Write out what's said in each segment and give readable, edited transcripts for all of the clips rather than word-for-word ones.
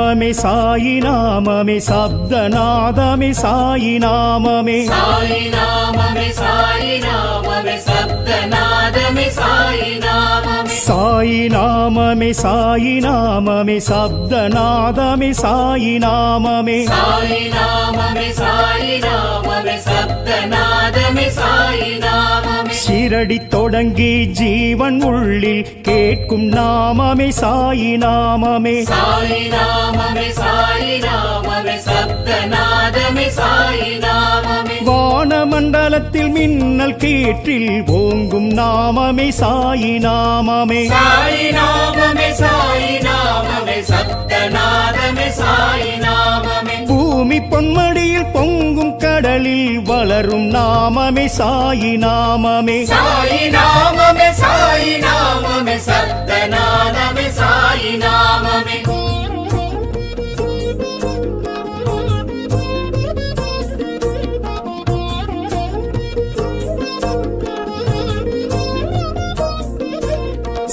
நாமமே சாயி நாமமே சப்தநாதமே சாயி நாமமே சாயி நாமமே சாயி நாமமே சப்தநாதமே சாயி நாமமே சாயி நாமமே சாயி நாமமே சப்தநாதமே சாயி நாமமே சாயி நாமமே சாயி நாமமே சப்தநாதமே சாயி நாமமே ஷிரடி தொடங்கி ஜீவன் உள்ளில் கேட்கும் நாமமே சாயி நாமமே சாயி நாமமே சாயி நாமமே சப்தநாதமே சாயி நாமமே வானமண்டலத்தில் மின்னல் கீற்றில் ஓங்கும் நாமமே சாயி நாமமே சாயி நாமமே சாயி நாமமே சப்தநாதமே சாயி நாமமே பூமி பொன்மடியில் பொங்கும் கடலில் வளரும் நாமமே சாயி நாமமே சாயி நாமமே சாயி நாமமே சப்தநாதமே சாயி நாமமே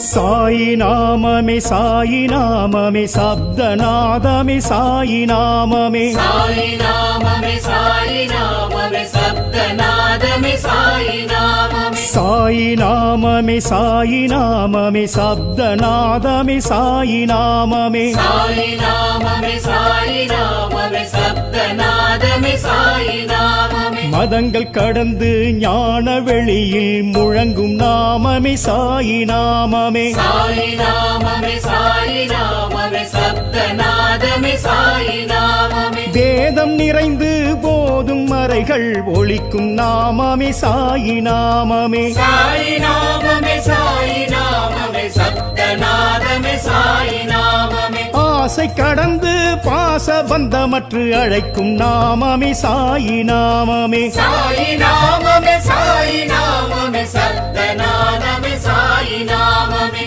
சாயி நாமமே சாயி நாமமே சப்தநாதமே சாயி நாமமே சாயி நாமமே சாயி நாமமே சப்தநாதமே சாயி நாமமே சாயி நாமமே சாயி நாமமே சப்தநாதமே சாயி நாமமே சாயி நாமமே சாயி நாமமே சப்தநாதமே சாயி நாமமே மதங்கள் கடந்து ஞான வெளியில் முழங்கும் நாமமே சாயி நாமமே சாயி நாமமே சாயி நாமமே சப்தநாதமே சாயி நாமமே வேதம் நிறைந்து போதும் மறைகள் ஒழிக்கும் நாமமே சாயி நாமமே சாயி நாமமே சாயி நாமமே சப்தநாதமே சாயி நாமமே ஆசை கடந்து பாச பந்தமற்று அழைக்கும் நாமமே சாயி நாமமே சாயி நாமமே சாயி நாமமே சப்தநாதமே சாயி நாமமே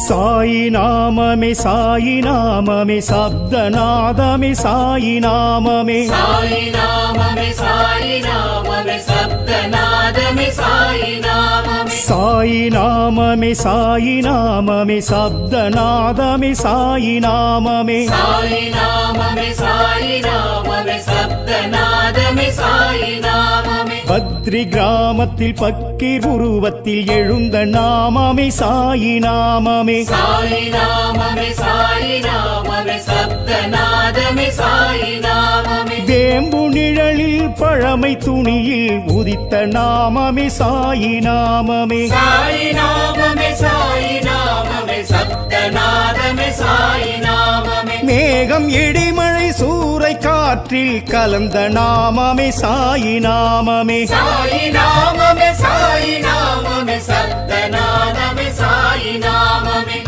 சாயி நாமமே சாயி நாமமே சப்தநாதமே சாயி நாமமே சாயி நாமமே சாயி நாமமே சப்தநாதமே சாயி நாமமே சாயி நாமமே சாயி நாமமே சப்தநாதமே சாயி நாமமே சாயி நாமமே சாயி நாமமே சப்தநாதமே சாயி நாமமே பத்ரி கிராமத்தில் பக்கீர் உருவத்தில் எழுந்த நாமமே சாயி நாமமே சாயி நாமமே சாயி நாமமே சப்தநாதமே சாயி நாமமே வேம்பு நிழலில் பழமை துணியில் உதித்த நாமமே சாயி நாமமே சாயி நாமமே சாயி நாமமே சப்தநாதமே சாயி நாமமே மேகம் இடிமழை சூறை காற்றில் கலந்த நாமமே சாயி நாமமே சாயி நாமமே சாயி நாமமே சப்தநாதமே சாயி நாமமே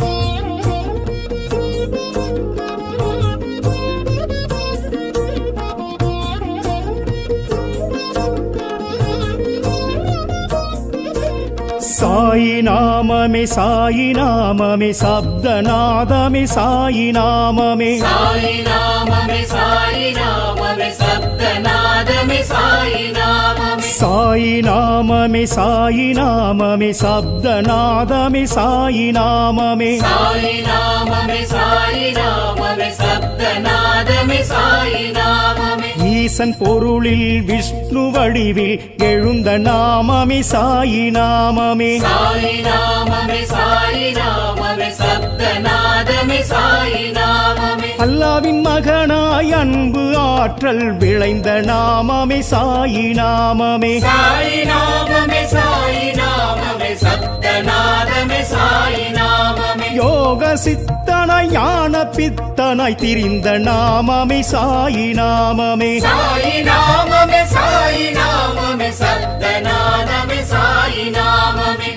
சாயி நாமமே சாயி நாமமே சப்தநாதமே சாயி நாமமே சாயி நாமமே சாயி நாமமே சப்தநாதமே சாயி நாமமே சாயி நாமமே சாயி நாமமே சப்தநாதமே சாயி நாமமே சாயி நாமமே சாயி நாமமே சப்தநாதமே சாயி நாமமே ஈசன் பொருளில் விஷ்ணு வடிவில் எழுந்த நாமமே சாயி நாமமே சாயி நாமமே சாயி நாமமே சப்தநாதமே சாயி நாமமே அல்லாவின் மகனாய் அன்பு ஆற்றல் விளைந்த நாமமே சாயி நாமமே சாயி நாமமே சாயி நாமமே சப்தநாதமே சாயி நாமமே யோக சித்தனாய் ஞான பித்தனாய் திரிந்த நாமமே சாயி நாமமே சாயி நாமமே சாயி நாமமே சப்தநாதமே சாயி நாமமே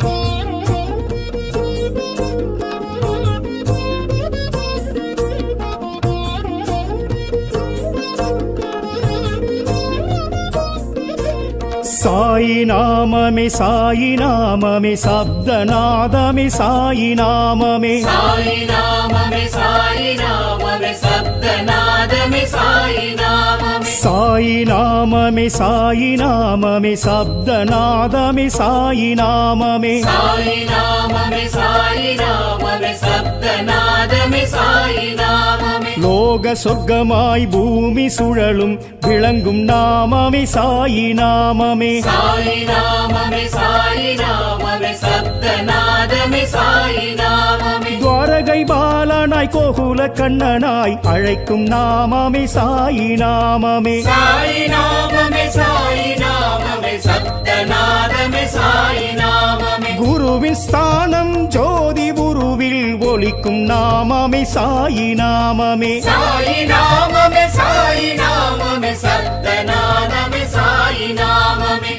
சாயி நாமமே சாயி நாமமே சப்தநாதமே சாயி நாமமே சாயி நாமமே சாயி நாமமே சப்தநாதமே சாயி நாமமே சாயி நாமமே சாயி நாமமே சப்தநாதமே சாயி நாமமே சாயி நாமமே சாயி நாமமே சப்தநாதமே சாயி நாமமே லோக சொர்க்கமாய் பூமி சுழலும் விளங்கும் நாமமே சாயி நாமமே சாயி நாமமே சாயி நாமமே சப்தநாதமே சாயி நாமமே துவாரகை பாலனாய் கோகுல கண்ணனாய் அழைக்கும் நாமமே சாயி நாமமே சாயி நாமமே சாயி நாமமே சப்தநாதமே சாயி நாமமே குருவின் ஸ்தானம் ஜோதி குருவில் ஒலிக்கும் நாமமே சாயி நாமமே சாயி நாமமே சாயி நாமமே சப்தநாதமே சாயி நாமமே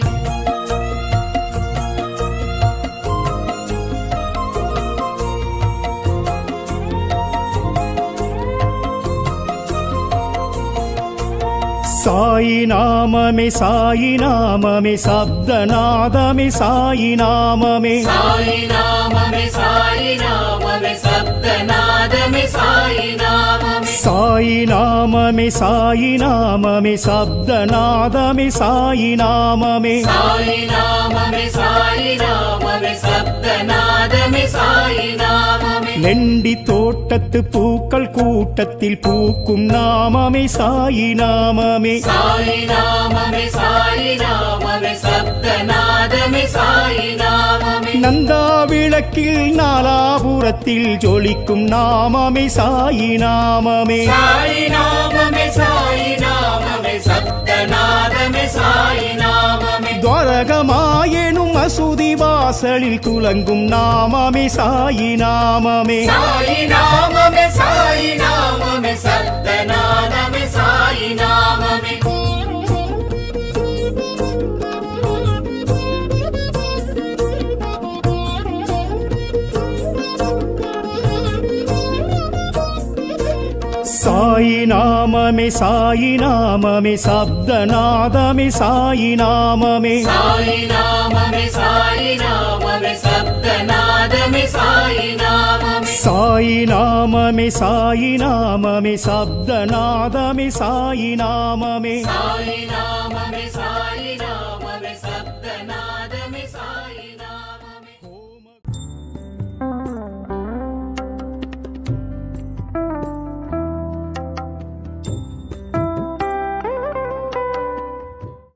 சாயி நாமமே சாயி நாமமே சப்தநாதமே சாயி நாமமே சாயி நாமமே சாயி நாமமே சப்தநாதமே சாயி நாமமே சாயி நாமமே சாயி நாமமே சப்தநாதமே சாயி நாமமே சாயி நாமமே சாயி நாமமே சப்தநாதமே சாயி நாமமே லெண்டி தோட்டத்து பூக்கள் கூட்டத்தில் பூக்கும் நாமமே சாயி நாமமே சாயி நாமமே சாயி நாமமே சப்தநாதமே சாயி நாமமே நந்தா விளக்கில் நாலாபுரத்தில் ஜொலிக்கும் நாமமே சாயி நாமமே சாயி நாமமே சாயி நாமமே சப்தநாதமே சாயி நாமமே துவாரகமாயெனும் மசூதி வாசலில் துலங்கும் நாமமே சாயி நாமமே சாயி நாமமே சாயி நாமமே சப்தநாதமே சாயி நாமமே சாயி நாமமே சாயி நாமமே சப்தநாதமே சாயி நாமமே சாயி நாமமே சாயி நாமமே சப்தநாதமே சாயி நாமமே சாயி நாமமே சாயி நாமமே சப்தநாதமே சாயி நாமமே சாயி நாமமே